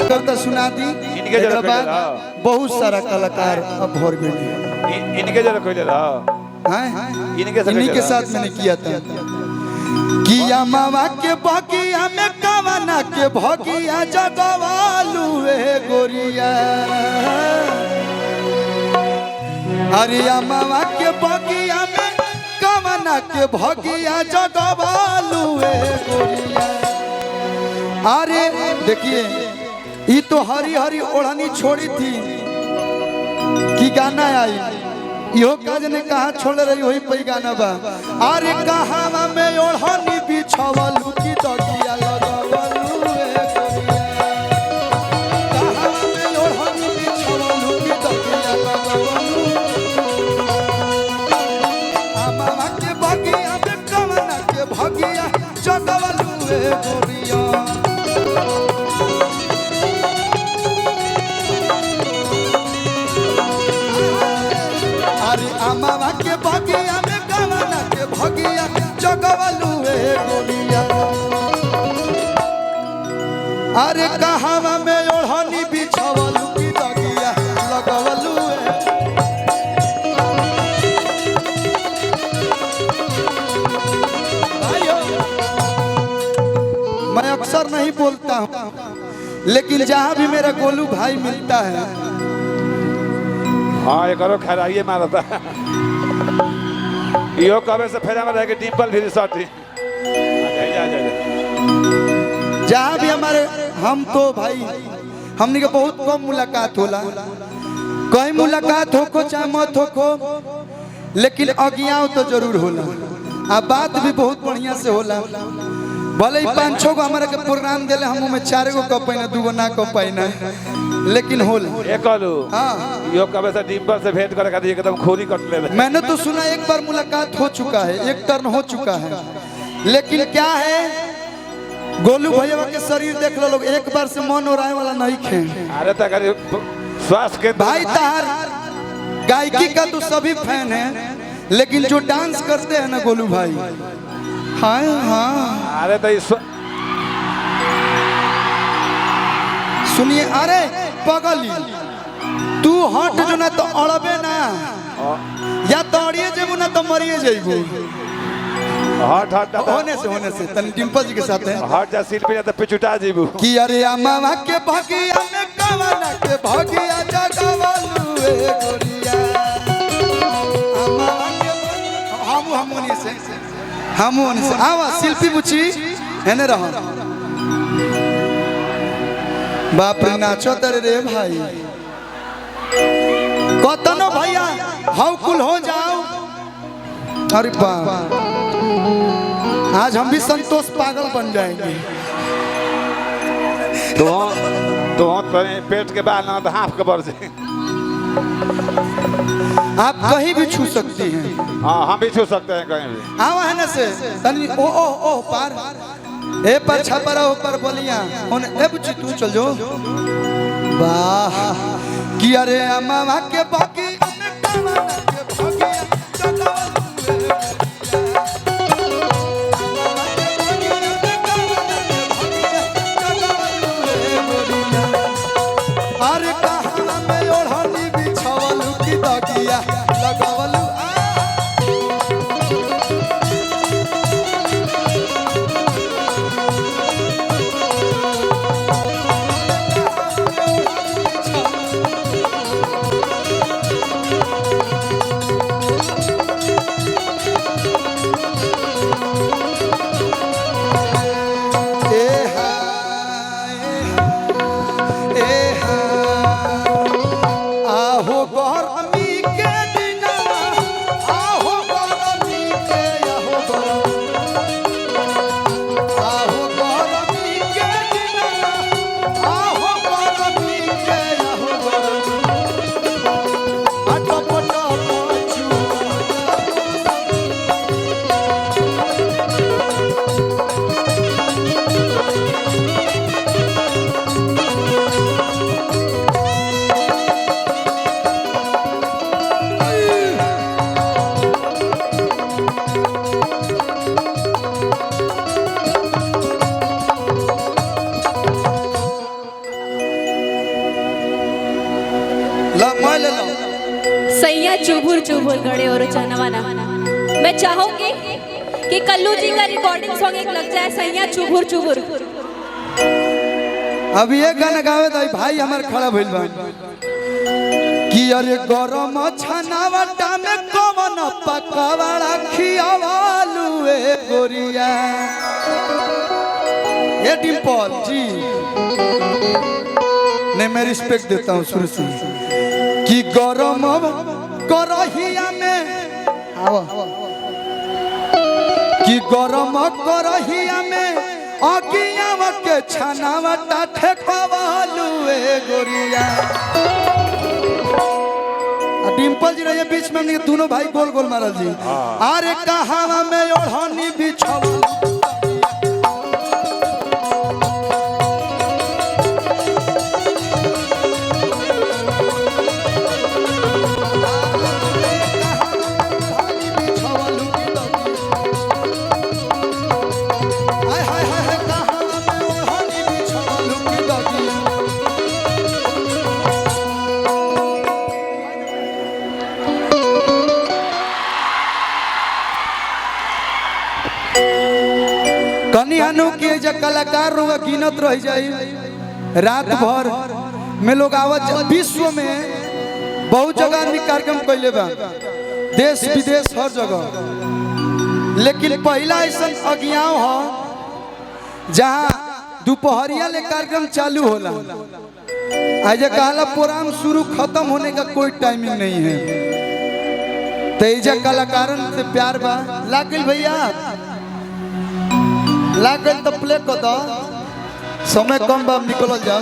करता सुना दी इनके बाद बहुत सारा कलाकार अब भर गए इनके जरा कोई ले इन्हीं के साथ मैंने किया था किया मामा के बगिया में कवना के भगिया जगवालू गोरिया हरिया मामा के बगिया में कवना के भगिया जगवालू गोरिया। अरे देखिए ये तो हरी हरी ओढ़नी छोड़ी थी कि गाना आई यो काज ने कहा छोड़ रही वही पे गाना बा। अरे कहा में ओढ़नी बिछावल की दगिया लगावलू गोरिया कहा में ओढ़नी बिछावल की दगिया लगावलू मामा के बगिया में कवना के भगिया जगवलू गोरिया। मामा के बगिया में कवना के भगिया जगवलू गोरिया। अरे कहावा में ओढ़नी बिछावलू की दगिया लगवलू मैं अक्सर नहीं बोलता हूँ लेकिन जहाँ भी मेरा गोलू भाई मिलता है हाँ ये करो खैराइए मारता यो कबे से फेरा में रह के डिंपल भी रिसोर्ट जहाँ भी हमारे हम तो भाई हमने के बहुत कम मुलाकात होला कहीं मुलाकात हो को चाहे मत हो को लेकिन अज्ञाओ तो जरूर होला आ बात भी बहुत बढ़िया से होला भले ही 5-6 गो हमारे के प्रोग्राम देले हम में 4 गो कप पाइना 2 गो ना कप पाइना लेकिन होल एकलू हां यो कबे से डिंपल से भेंट करे खातिर एकदम खोरी कट ले। मैंने तो सुना एक बार मुलाकात हो चुका है एक टर्न हो चुका है लेकिन क्या है गोलू भैया के शरीर देख लो लोग एक बार से मन उड़ाए वाला नहीं खे। अरे तक स्वास्थ्य के भाई तार गायकी का तो सभी फैन है लेकिन जो डांस करते हैं ना गोलू भाई हाँ हाँ अरे तो सुनिए अरे पगली तू हट जो ना तो अड़बे ना या तोड़िए जेबू ना तो मरिए जेबू हट होने से तन डिंपल जी के साथ है हट जा सीट पे जा तो पिछुटा जेबू कि अरे मामा के भगिया में कवना के भगिया जगवलू गोरिया हम आवा शिल्पी बुची हेने रहो बाप रे नाचो तर रे भाई कतनो भैया हाउ कुल हो जाओ। अरे बाप आज हम भी संतोष पागल बन जाएंगे तो पेट के बाल ना तो हाफ कबर से आप कहीं भी छू सकती हैं। हाँ हम भी छू सकते हैं कहीं भी। हाँ है से तनी ओ पार ए पर छपरा ऊपर बोलिया ए बुच्ची तू चल जो वाह कि अरे मामा के बाकी अरे कहां में ओढ़नी बिछावलू की दगिया लगवलू सैया चुभुर चुभुर गड़े और चनवाना। मैं चाहूंगी कि कल्लू जी का रिकॉर्डिंग सॉन्ग एक लग जाए, सैया चुभुर चुभुर। अब ये गाना गावे तो भाई हमार खड़ा भइल बा कि अरे गरम छनावटा में कवन पकवाड़ा खियावालू ए गोरिया। ये डिम्पल जी ने मैं रिस्पेक्ट देता हूँ शुरू से कि गरम करहिया में कि गरम करहिया में अगियावा के छनावटा ठेकवालू ए गोरिया। डिम्पल जी रहे बीच में हमने दोनों भाई गोल गोल मारल जी। अरे कहावा में ओढ़नी बिछावा कनियानु के जो कलाकार लोग गिनत रह जाई रात भर में लोग आवत। विश्व में बहुत जगह आदमी कार्यक्रम कैले बा, देश विदेश हर जगह, लेकिन पहला ऐसा अज्ञाव हो जहाँ दोपहरिया ले कार्यक्रम चालू होला। आज कहला प्रोग्राम शुरू खत्म होने का कोई टाइमिंग नहीं है। तेजा कलाकारन से प्यार बा लागल भैया, लागल तो प्ले को दो, समय कम बा निकल जाओ।